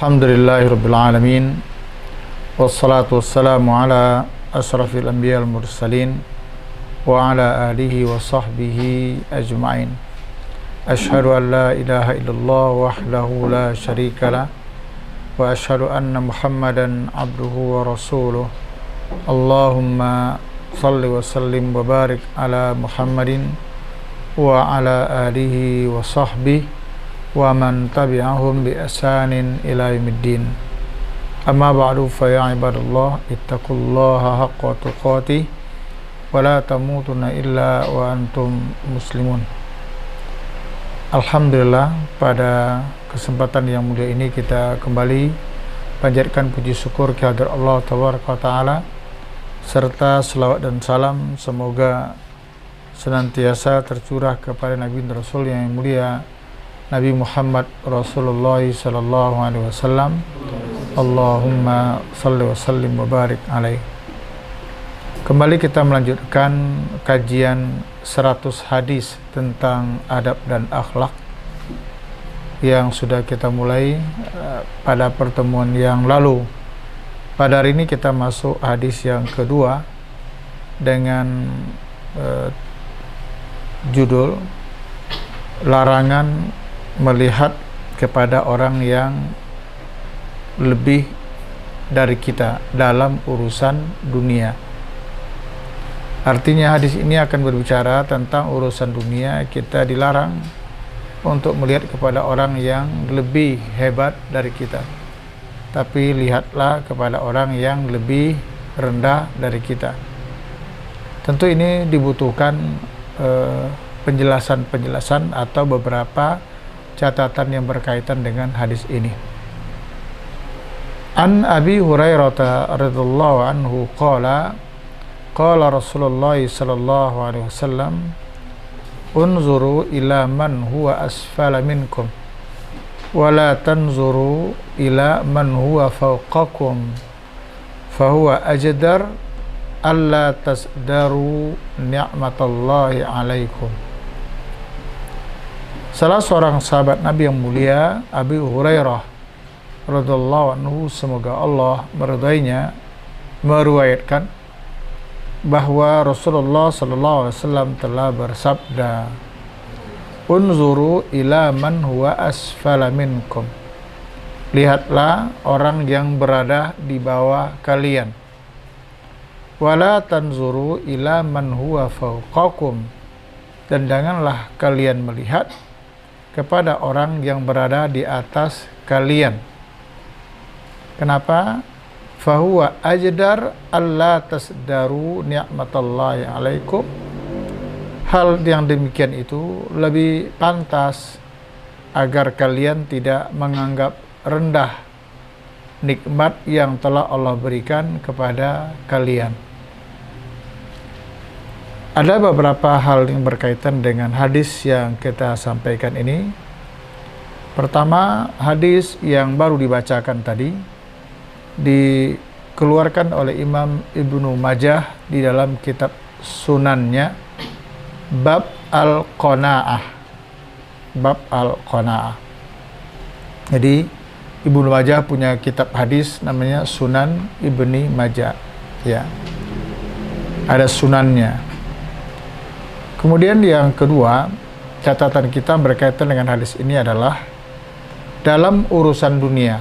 Alhamdulillahirabbil alamin wassalatu wassalamu ala asyrafil anbiya'il mursalin wa ala alihi wa sahbihi ajma'in. Asyhadu an la ilaha illallah wahdahu la syarikalah wa asyhadu anna Muhammadan abduhu wa rasuluh. Allahumma salli wa sallim wa barik ala Muhammadin wa ala alihi wa sahbihi wa man tabi'ahum bi ihsanin ila yaumiddin. Amma ba'du, fa ya ibadallah ittaqullaha haqqa tuqatih wa la tamutunna illa wa antum muslimun. Alhamdulillah, pada kesempatan yang mulia ini kita kembali panjatkan puji syukur kehadirat Allah tabaraka wa taala, serta selawat dan salam semoga senantiasa tercurah kepada Nabi dan Rasul yang mulia Nabi Muhammad Rasulullah sallallahu alaihi wasallam. Allahumma salli wa sallim wa barik alaih. Kembali kita melanjutkan kajian 100 hadis tentang adab dan akhlak yang sudah kita mulai pada pertemuan yang lalu. Pada hari ini kita masuk hadis yang kedua dengan judul larangan melihat kepada orang yang lebih dari kita dalam urusan dunia. Artinya hadis ini akan berbicara tentang urusan dunia. Kita dilarang untuk melihat kepada orang yang lebih hebat dari kita, tapi lihatlah kepada orang yang lebih rendah dari kita. Tentu ini dibutuhkan penjelasan atau beberapa catatan yang berkaitan dengan hadis ini. An Abi Hurairah radhiyallahu anhu qala Rasulullah sallallahu alaihi wasallam unzuru ila man huwa asfala minkum wa la tanzuru ila man huwa fawqakum fahuwa ajdar alla tasdaru ni'matallahi alaikum. Salah seorang sahabat Nabi yang mulia, Abi Hurairah radhiyallahu anhu, semoga Allah meridainya, meriwayatkan bahwa Rasulullah sallallahu alaihi wasallam telah bersabda, unzuru ila man huwa asfala minkum, lihatlah orang yang berada di bawah kalian, wala tanzuru ila man huwa fawqakum, dan janganlah kalian melihat kepada orang yang berada di atas kalian. Kenapa? Fahuwa ajdar alla tasdaru ni'matallahi alaikum. Hal yang demikian itu lebih pantas agar kalian tidak menganggap rendah nikmat yang telah Allah berikan kepada kalian. Ada beberapa hal yang berkaitan dengan hadis yang kita sampaikan ini. Pertama, hadis yang baru dibacakan tadi dikeluarkan oleh Imam Ibnu Majah di dalam kitab sunannya, bab al-qanaah. Bab al-qanaah. Jadi Ibnu Majah punya kitab hadis namanya Sunan Ibni Majah, ya. Ada sunannya. Kemudian yang kedua, catatan kita berkaitan dengan hadis ini adalah dalam urusan dunia,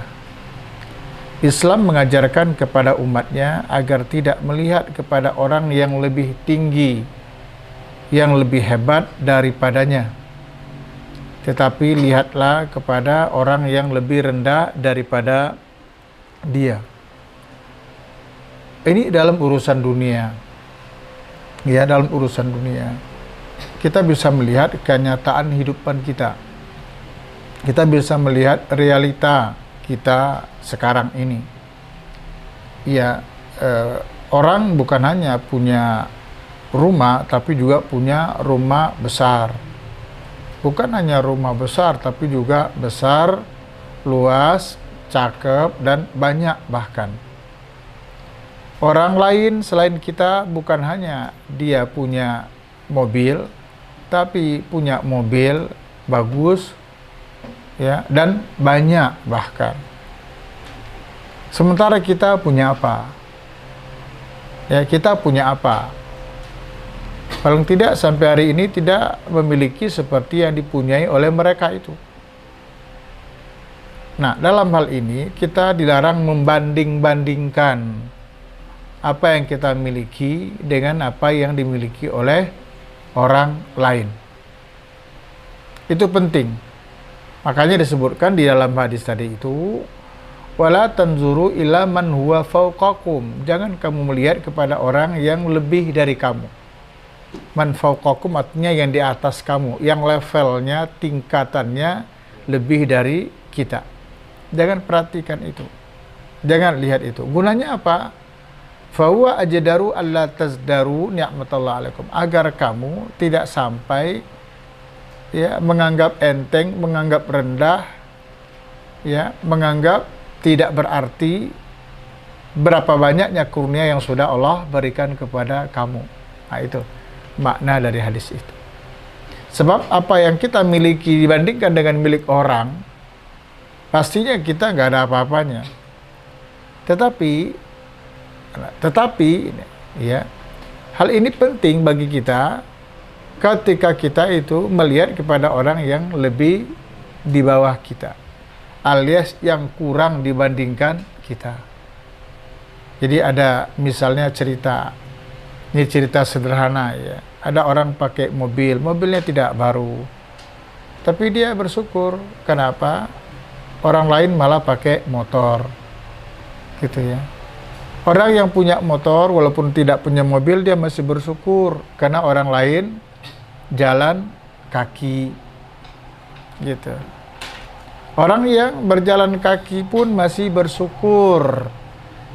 Islam mengajarkan kepada umatnya agar tidak melihat kepada orang yang lebih tinggi, yang lebih hebat daripadanya, tetapi lihatlah kepada orang yang lebih rendah daripada dia. Ini dalam urusan dunia, ya, dalam urusan dunia. Kita bisa melihat kenyataan hidupan kita. Kita bisa melihat realita kita sekarang ini. Ya, orang bukan hanya punya rumah, tapi juga punya rumah besar. Bukan hanya rumah besar, tapi juga besar, luas, cakep, dan banyak bahkan. Orang lain selain kita bukan hanya dia punya mobil, tapi punya mobil bagus, ya, dan banyak bahkan. Sementara kita punya apa? Ya, kita punya apa? Paling tidak sampai hari ini tidak memiliki seperti yang dipunyai oleh mereka itu. Nah, dalam hal ini kita dilarang membanding-bandingkan apa yang kita miliki dengan apa yang dimiliki oleh orang lain. Itu penting. Makanya disebutkan di dalam hadis tadi itu, wala tanzuru ila man huwa fawqakum. Jangan kamu melihat kepada orang yang lebih dari kamu. Man fawqakum artinya yang di atas kamu, yang levelnya, tingkatannya lebih dari kita. Jangan perhatikan itu. Jangan lihat itu. Gunanya apa? Fahuwa ajdaru alla tazdaru ni'matallah alaikum. Agar kamu tidak sampai ya menganggap enteng, menganggap rendah, ya, menganggap tidak berarti berapa banyaknya kurnia yang sudah Allah berikan kepada kamu. Nah, itu makna dari hadis itu. Sebab apa yang kita miliki dibandingkan dengan milik orang, pastinya kita nggak ada apa-apanya. Tetapi ya, hal ini penting bagi kita ketika kita itu melihat kepada orang yang lebih di bawah kita, alias yang kurang dibandingkan kita. Jadi ada misalnya cerita, ini cerita sederhana ya. Ada orang pakai mobil, mobilnya tidak baru, tapi dia bersyukur. Kenapa? Orang lain malah pakai motor, gitu ya. Orang yang punya motor walaupun tidak punya mobil, dia masih bersyukur karena orang lain jalan kaki, gitu. Orang yang berjalan kaki pun masih bersyukur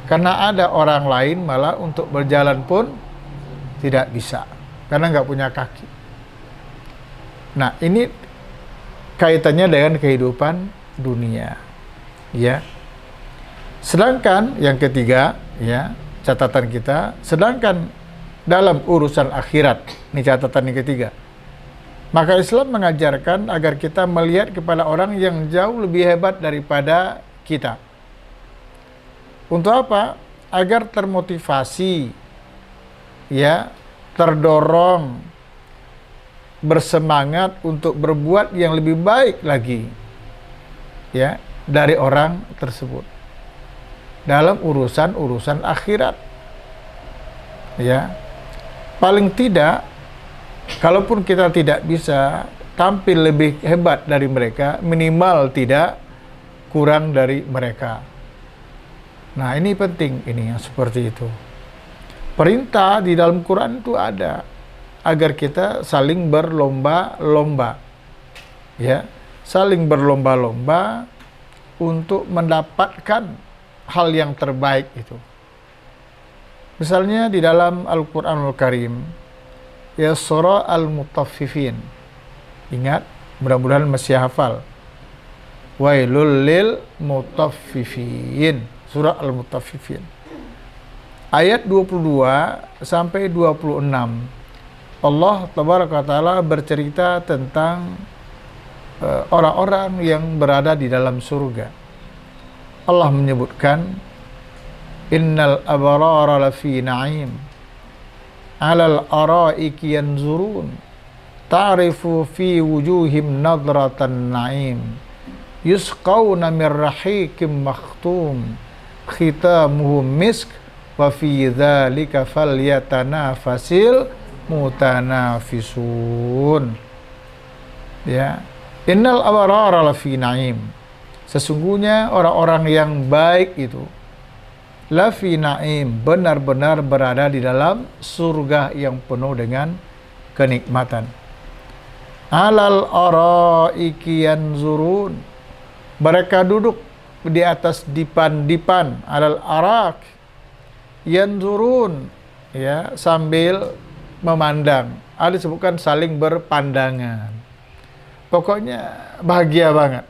karena ada orang lain malah untuk berjalan pun tidak bisa karena nggak punya kaki. Nah, ini kaitannya dengan kehidupan dunia, ya. Sedangkan yang ketiga, ya, catatan kita, sedangkan dalam urusan akhirat, ini catatan yang ketiga, maka Islam mengajarkan agar kita melihat kepada orang yang jauh lebih hebat daripada kita. Untuk apa? Agar termotivasi, ya, terdorong, bersemangat untuk berbuat yang lebih baik lagi, ya, dari orang tersebut dalam urusan akhirat, ya. Paling tidak, kalaupun kita tidak bisa tampil lebih hebat dari mereka, minimal tidak kurang dari mereka. Nah, ini penting, ini yang seperti itu. Perintah di dalam Quran itu ada agar kita saling berlomba-lomba, ya, saling berlomba-lomba untuk mendapatkan hal yang terbaik itu. Misalnya di dalam Al-Quranul Karim, ya, surah Al-Mutaffifin. Ingat, mudah-mudahan masih hafal. Wailul lil mutaffifin. Surah Al-Mutaffifin. Ayat 22 sampai 26. Allah Tabaraka wa Ta'ala bercerita tentang orang-orang yang berada di dalam surga. Allah menyebutkan, Innal abrara lafi na'im, alal araiki yanzurun, ta'rifu fi wujuhim nadratan na'im, yusqawna min rahikim makhtum, khitamuhu misk, wa fi dzalika falyatanafasil mutanafisun. Ya, innal abrara lafi na'im, sesungguhnya orang-orang yang baik itu lafi na'im, benar-benar berada di dalam surga yang penuh dengan kenikmatan. Alal araiki yanzurun, mereka duduk di atas dipan-dipan, alal arak, yanzurun, ya, sambil memandang. Ada disebutkan saling berpandangan. Pokoknya bahagia banget.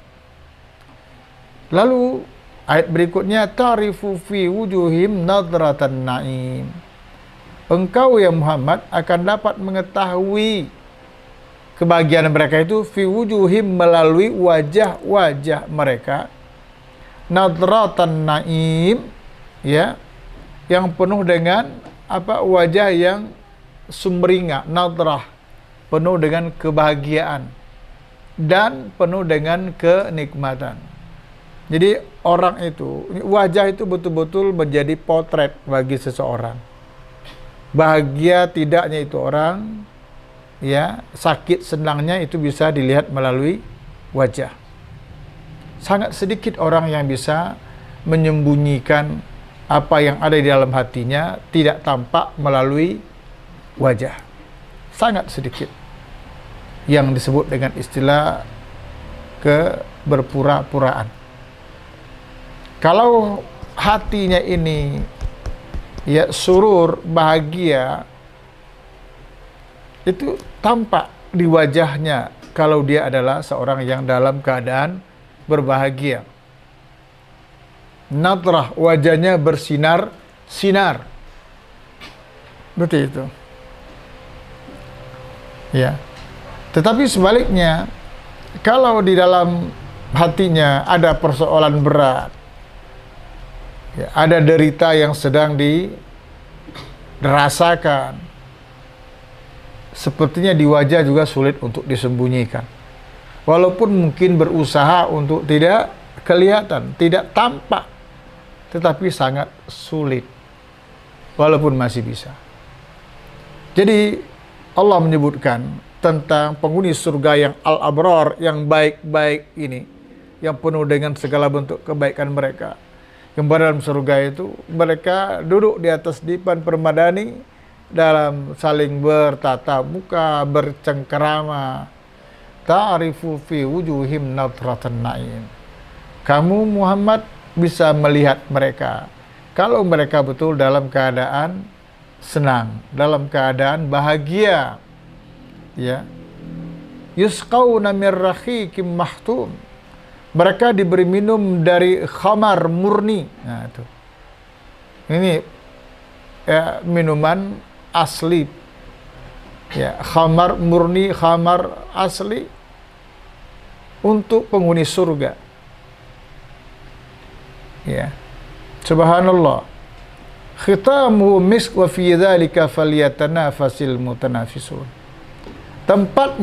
Lalu ayat berikutnya, ta'rifu fi wujuhim nadratan na'im. Engkau ya Muhammad akan dapat mengetahui kebahagiaan mereka itu fi wujuhim, melalui wajah-wajah mereka, nadratan naim, ya, yang penuh dengan wajah yang sumringah, nadrah, penuh dengan kebahagiaan dan penuh dengan kenikmatan. Jadi orang itu, wajah itu betul-betul menjadi potret bagi seseorang. Bahagia tidaknya itu orang, ya, sakit senangnya itu bisa dilihat melalui wajah. Sangat sedikit orang yang bisa menyembunyikan apa yang ada di dalam hatinya tidak tampak melalui wajah. Sangat sedikit yang disebut dengan istilah keberpura-puraan. Kalau hatinya ini, ya, surur, bahagia, itu tampak di wajahnya kalau dia adalah seorang yang dalam keadaan berbahagia. Nadrah, wajahnya bersinar-sinar. Betul itu. Ya. Tetapi sebaliknya, kalau di dalam hatinya ada persoalan berat, ya, ada derita yang sedang dirasakan, sepertinya di wajah juga sulit untuk disembunyikan. Walaupun mungkin berusaha untuk tidak kelihatan, tidak tampak, tetapi sangat sulit, walaupun masih bisa. Jadi Allah menyebutkan tentang penghuni surga yang al-abrar, yang baik-baik ini, yang penuh dengan segala bentuk kebaikan mereka. Yang dalam surga itu mereka duduk di atas dipan permadani dalam saling bertatap muka, bercengkerama. Ta'rifu fi wujuhim nadratan na'im. Kamu Muhammad bisa melihat mereka kalau mereka betul dalam keadaan senang, dalam keadaan bahagia, ya. Yusqauna min rahiqim mahtum. Mereka diberi minum dari khamar murni. Nah, itu. Ini, ya, minuman asli. Ya, khamar murni, khamar asli untuk penghuni surga. Ya. Subhanallah. Khitamuhu misk wa fi dzalika falyatanafasil mutanafisun. Tempat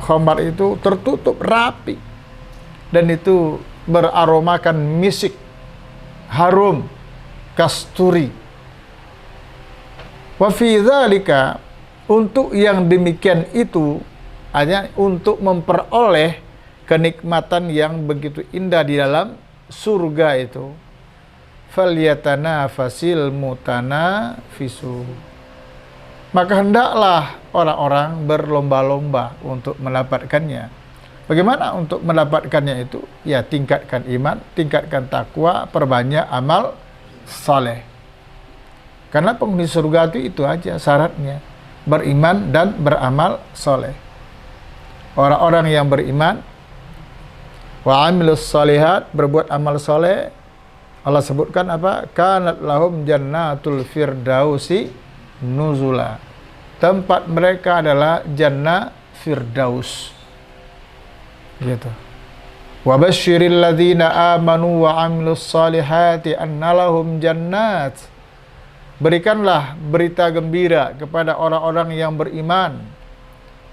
khamar itu tertutup rapi dan itu beraromakan misik, harum, kasturi. Wa fi dzalika, untuk yang demikian itu hanya untuk memperoleh kenikmatan yang begitu indah di dalam surga itu. Falyatanafasil mutanafisun. Maka hendaklah orang-orang berlomba-lomba untuk mendapatkannya. Bagaimana untuk mendapatkannya itu? Ya, tingkatkan iman, tingkatkan takwa, perbanyak amal saleh. Karena penghuni surga itu aja syaratnya, beriman dan beramal saleh. Orang-orang yang beriman, wa amilus salihat, berbuat amal saleh, Allah sebutkan apa? Kanat lahum jannatul firdausi nuzula. Tempat mereka adalah jannah firdaus. Gitu. Wa basyiril ladzina amanu wa amilus salihati anna lahum jannat. Berikanlah berita gembira kepada orang-orang yang beriman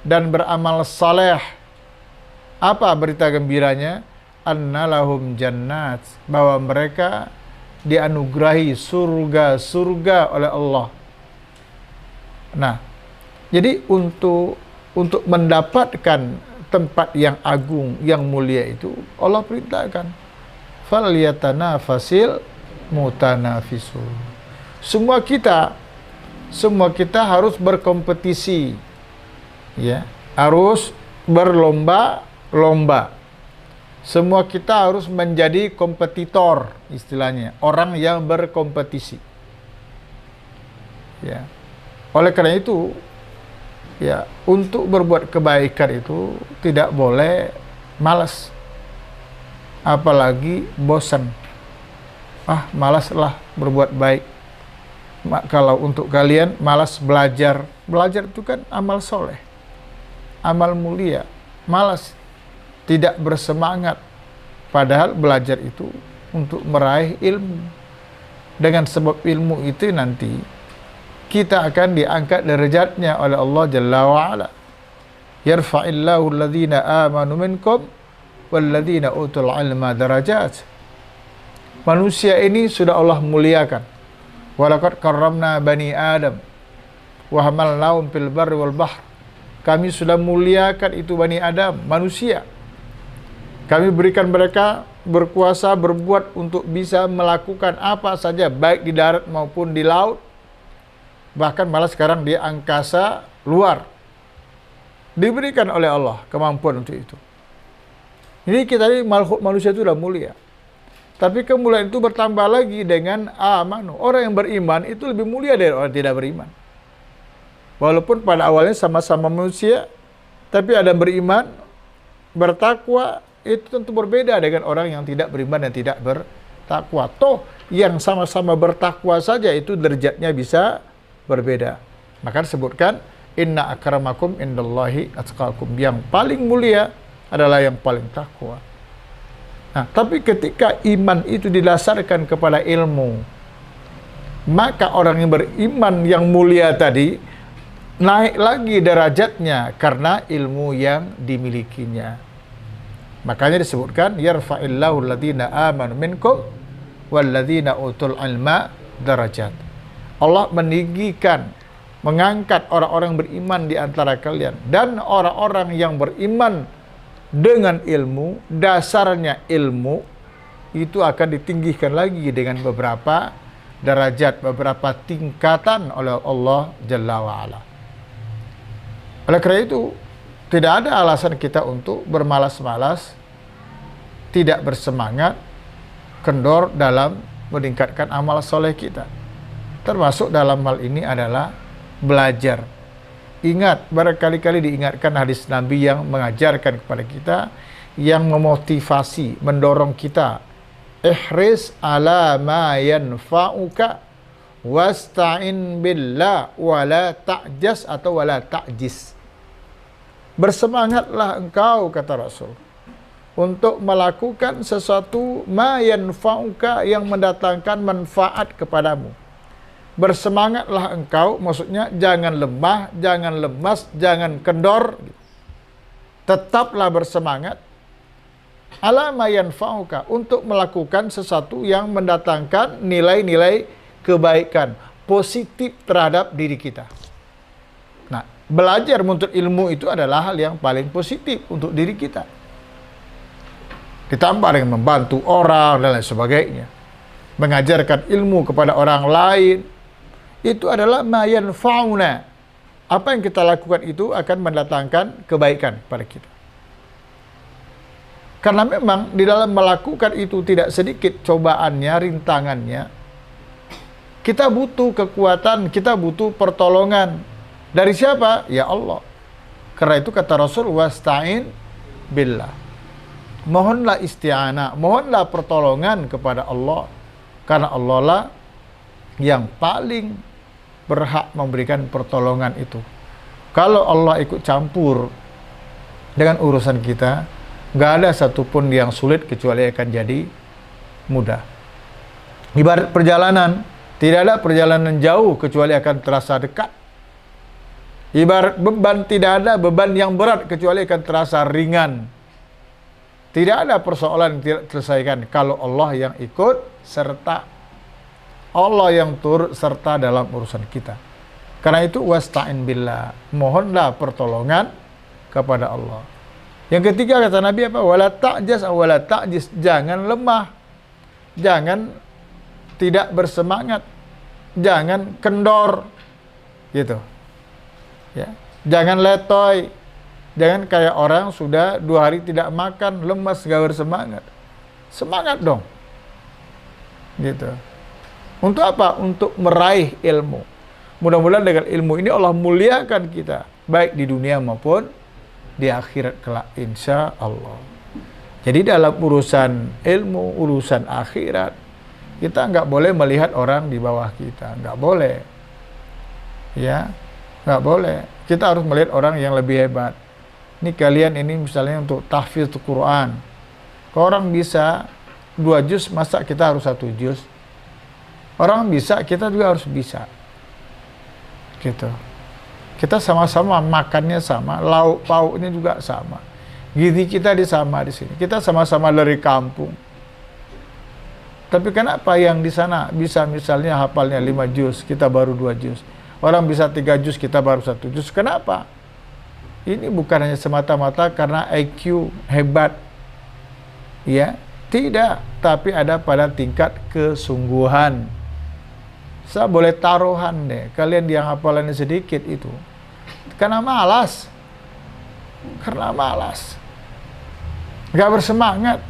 dan beramal saleh. Apa berita gembiranya? Annalahum jannat, bahwa mereka dianugerahi surga-surga oleh Allah. Nah, jadi untuk mendapatkan tempat yang agung, yang mulia itu, Allah perintahkan falyatanafasil mutanafisun. Semua kita harus berkompetisi, ya, harus berlomba-lomba. Semua kita harus menjadi kompetitor, istilahnya, orang yang berkompetisi. Ya. Oleh karena itu, ya, untuk berbuat kebaikan itu tidak boleh malas, apalagi bosan. Malaslah berbuat baik. Kalau untuk kalian malas belajar itu kan amal soleh, amal mulia. Malas, tidak bersemangat, Padahal belajar itu untuk meraih ilmu. Dengan sebab ilmu itu nanti kita akan diangkat derajatnya oleh Allah Jalla wa'ala. Yarfa'illahu alladhina amanu minkum walladhina utul ilma darajat. Manusia ini sudah Allah muliakan. Walaqad karramna bani Adam wa hamalnahum fil barri wal bahr. Kami sudah muliakan itu Bani Adam, manusia. Kami berikan mereka berkuasa berbuat untuk bisa melakukan apa saja, baik di darat maupun di laut. Bahkan malah sekarang di angkasa luar. Diberikan oleh Allah kemampuan untuk itu. Ini kita ini makhluk manusia itu sudah mulia. Tapi kemuliaan itu bertambah lagi dengan amanu. Orang yang beriman itu lebih mulia dari orang yang tidak beriman. Walaupun pada awalnya sama-sama manusia, tapi ada yang beriman, bertakwa, itu tentu berbeda dengan orang yang tidak beriman dan tidak bertakwa. Toh, yang sama-sama bertakwa saja itu derajatnya bisa berbeda. Maka disebutkan, inna akramakum indallahi atqakum. Yang paling mulia adalah yang paling takwa. Nah, tapi ketika iman itu didasarkan kepada ilmu, maka orang yang beriman yang mulia tadi naik lagi derajatnya karena ilmu yang dimilikinya. Makanya disebutkan yarfa'illahu alladhina amanu minkum walladhina utul ilma darajat. Allah meninggikan, mengangkat orang-orang beriman di antara kalian dan orang-orang yang beriman dengan ilmu, dasarnya ilmu itu akan ditinggikan lagi dengan beberapa derajat, beberapa tingkatan oleh Allah Jalla wa'ala. Oleh karena itu, tidak ada alasan kita untuk bermalas-malas, tidak bersemangat, kendor dalam meningkatkan amal soleh kita. Termasuk dalam hal ini adalah belajar. Ingat, berkali-kali diingatkan hadis Nabi yang mengajarkan kepada kita, yang memotivasi, mendorong kita. Ihris ala ma yanfa'uka wasta'in billah wala ta'jas atau wala ta'jis. Bersemangatlah engkau, kata Rasul, untuk melakukan sesuatu ma yanfa'uka yang mendatangkan manfaat kepadamu. Bersemangatlah engkau, maksudnya jangan lemah, jangan lemas, jangan kendor. Tetaplah bersemangat. Ala ma yanfa'uka, untuk melakukan sesuatu yang mendatangkan nilai-nilai kebaikan, positif terhadap diri kita. Nah, belajar menuntut ilmu itu adalah hal yang paling positif untuk diri kita. Ditambah dengan membantu orang dan lain sebagainya. Mengajarkan ilmu kepada orang lain. Itu adalah ma yanfa'una. Apa yang kita lakukan itu akan mendatangkan kebaikan pada kita. Karena memang di dalam melakukan itu tidak sedikit cobaannya, rintangannya. Kita butuh kekuatan, kita butuh pertolongan. Dari siapa? Ya Allah. Karena itu kata Rasul, wasta'in billah. Mohonlah isti'anah, mohonlah pertolongan kepada Allah. Karena Allah lah yang paling berhak memberikan pertolongan itu. Kalau Allah ikut campur dengan urusan kita, nggak ada satupun yang sulit kecuali akan jadi mudah. Ibarat perjalanan, tidak ada perjalanan jauh kecuali akan terasa dekat. Ibarat beban, tidak ada beban yang berat kecuali akan terasa ringan. Tidak ada persoalan yang tidak terselesaikan kalau Allah yang ikut serta, Allah yang turut serta dalam urusan kita. Karena itu wasta'in billah, mohonlah pertolongan kepada Allah. Yang ketiga kata Nabi apa? Wala ta'jas wala ta'jis, jangan lemah, jangan tidak bersemangat, jangan kendor, gitu. Ya, jangan letoy, jangan kayak orang sudah 2 hari tidak makan, lemas, gak bersemangat. Semangat dong, gitu. Untuk apa? Untuk meraih ilmu. Mudah-mudahan dengan ilmu ini Allah muliakan kita, baik di dunia maupun di akhirat kelak, insya Allah. Jadi dalam urusan ilmu, urusan akhirat, kita nggak boleh melihat orang di bawah kita, nggak boleh. Ya, nggak boleh. Kita harus melihat orang yang lebih hebat. Ini kalian ini misalnya untuk tahfiz Quran, Kalau orang bisa 2 juz, masa kita harus 1 juz? Orang bisa, kita juga harus bisa. Gitu. Kita sama-sama makannya sama, lauk pauknya juga sama. Gizi kita sama di sini. Kita sama-sama dari kampung. Tapi kenapa yang di sana bisa misalnya hafalnya 5 juz, kita baru 2 juz. Orang bisa 3 juz, kita baru 1 juz. Kenapa? Ini bukan hanya semata-mata karena IQ hebat. Ya, tidak, tapi ada pada tingkat kesungguhan. Saya boleh taruhan deh, kalian yang hafalannya sedikit itu karena malas. Gak bersemangat.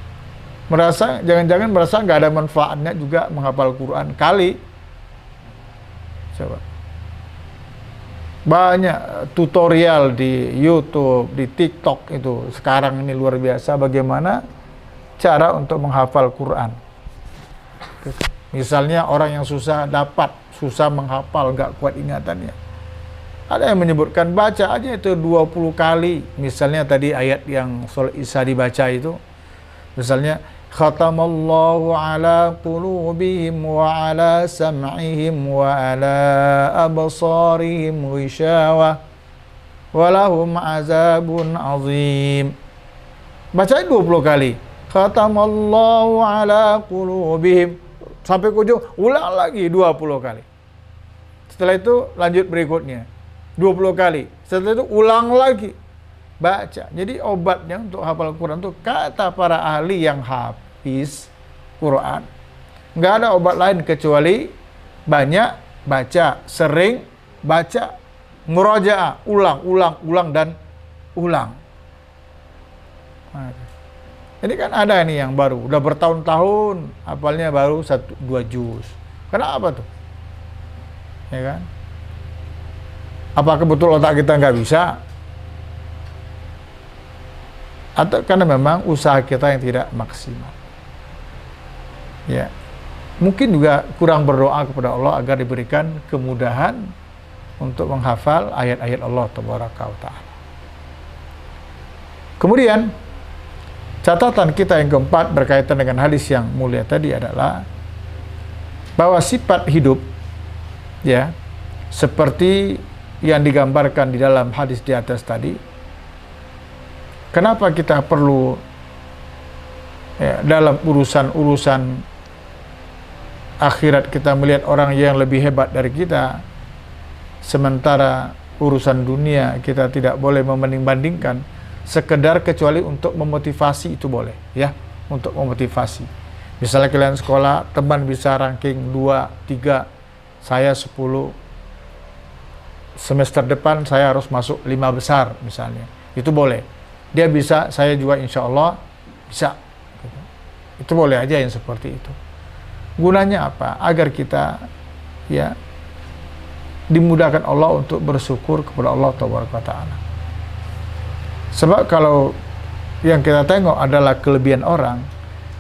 Merasa, jangan-jangan merasa gak ada manfaatnya juga menghafal Quran. Kali. Coba. Banyak tutorial di YouTube, di TikTok itu. Sekarang ini luar biasa bagaimana cara untuk menghafal Quran. Misalnya orang yang susah menghafal, gak kuat ingatannya. Ada yang menyebutkan baca aja itu 20 kali. Misalnya tadi ayat yang Surah Isra dibaca itu. Misalnya, khatamallahu ala qulubihim wa ala sam'ihim wa ala absarihim ghishawah wa lahum azabun azim. Baca 20 kali. Khatamallahu ala qulubihim. Sampai ke ujung, ulang lagi 20 kali. Setelah itu lanjut berikutnya 20 kali. Setelah itu ulang lagi baca. Jadi obatnya untuk hafal Quran itu kata para ahli yang hafiz Quran, nggak ada obat lain kecuali banyak baca, sering baca, murajaah, ulang dan ulang. Ini kan ada ini yang baru, udah bertahun-tahun hafalnya baru 1-2 juz. Kenapa tuh? Ya kan? Apakah betul otak kita nggak bisa? Atau karena memang usaha kita yang tidak maksimal? Ya, mungkin juga kurang berdoa kepada Allah agar diberikan kemudahan untuk menghafal ayat-ayat Allah Tabaraka wa Ta'ala. Kemudian catatan kita yang keempat berkaitan dengan hadis yang mulia tadi adalah bahwa sifat hidup, ya, seperti yang digambarkan di dalam hadis di atas tadi. Kenapa kita perlu, ya, dalam urusan akhirat kita melihat orang yang lebih hebat dari kita, sementara urusan dunia kita tidak boleh membanding-bandingkan, sekedar kecuali untuk memotivasi itu boleh, ya, untuk memotivasi. Misalnya kalian sekolah, teman bisa ranking 2, 3, saya 10, semester depan saya harus masuk 5 besar misalnya, itu boleh. Dia bisa, saya juga insya Allah bisa. Itu boleh aja yang seperti itu. Gunanya apa? Agar kita, ya, dimudahkan Allah untuk bersyukur kepada Allah Ta'ala. Sebab kalau yang kita tengok adalah kelebihan orang,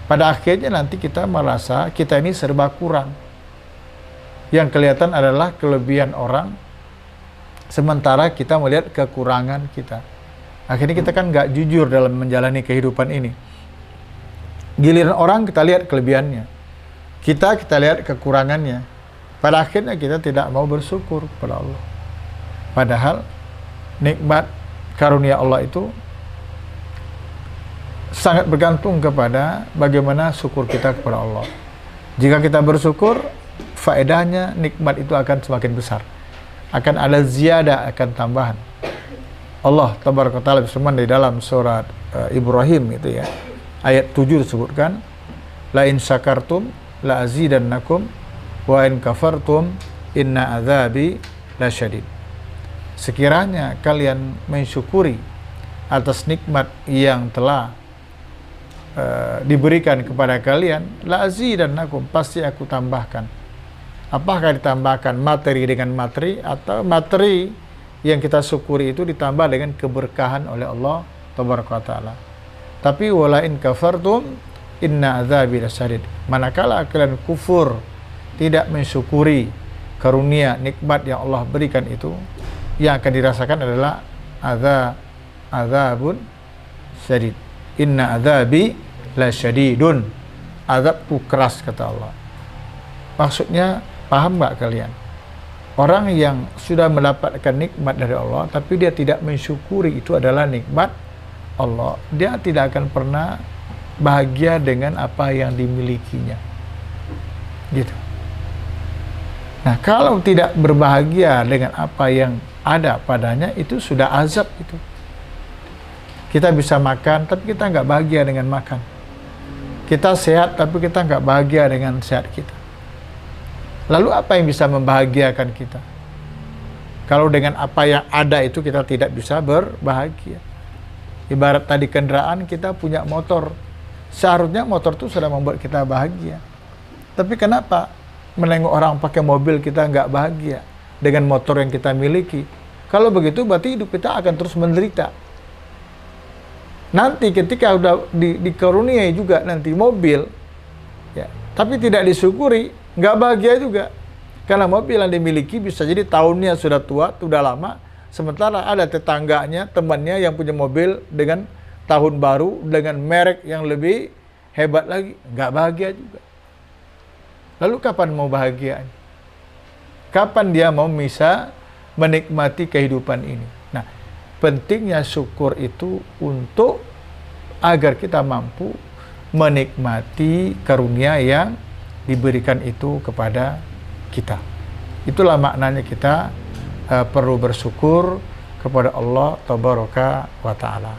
pada akhirnya nanti kita merasa kita ini serba kurang. Yang kelihatan adalah kelebihan orang, sementara kita melihat kekurangan kita. Akhirnya kita kan nggak jujur dalam menjalani kehidupan ini. Giliran orang kita lihat kelebihannya, kita lihat kekurangannya. Pada akhirnya kita tidak mau bersyukur kepada Allah. Padahal nikmat karunia Allah itu sangat bergantung kepada bagaimana syukur kita kepada Allah. Jika kita bersyukur, faedahnya nikmat itu akan semakin besar. Akan ada ziyadah, akan tambahan. Allah Tabaraka Ta'ala berfirman di dalam surat Ibrahim itu, ya, ayat 7 disebutkan, la in syakartum la azidannakum wa in kafartum inna azabi lasyadid. Sekiranya kalian mensyukuri atas nikmat yang telah diberikan kepada kalian, la azidannakum, pasti aku tambahkan. Apakah ditambahkan materi dengan materi, atau materi yang kita syukuri itu ditambah dengan keberkahan oleh Allah Tabaraka Ta'ala. Tapi wala in kafartum inna azabi lasyadid. Manakala kalian kufur, tidak mensyukuri karunia nikmat yang Allah berikan itu, yang akan dirasakan adalah azabun syadid. Inna azabi la syadidun. Azabku keras, kata Allah. Maksudnya, paham nggak kalian? Orang yang sudah mendapatkan nikmat dari Allah, tapi dia tidak mensyukuri itu adalah nikmat Allah, dia tidak akan pernah bahagia dengan apa yang dimilikinya. Gitu. Nah, kalau tidak berbahagia dengan apa yang ada padanya, itu sudah azab itu. Kita bisa makan, tapi kita nggak bahagia dengan makan. Kita sehat, tapi kita nggak bahagia dengan sehat kita. Lalu apa yang bisa membahagiakan kita? Kalau dengan apa yang ada itu kita tidak bisa berbahagia. Ibarat tadi kendaraan, kita punya motor. Seharusnya motor itu sudah membuat kita bahagia. Tapi kenapa menengok orang pakai mobil kita nggak bahagia dengan motor yang kita miliki? Kalau begitu berarti hidup kita akan terus menderita. Nanti ketika udah dikaruniai juga nanti mobil, ya, tapi tidak disyukuri, nggak bahagia juga. Karena mobil yang dimiliki bisa jadi tahunnya sudah tua, sudah lama, sementara ada tetangganya, temannya yang punya mobil dengan tahun baru, dengan merek yang lebih hebat lagi, nggak bahagia juga. Lalu kapan mau bahagia? Kapan dia mau bisa menikmati kehidupan ini? Nah, pentingnya syukur itu untuk agar kita mampu menikmati karunia yang diberikan itu kepada kita. Itulah maknanya kita perlu bersyukur kepada Allah Tabaraka wa Ta'ala.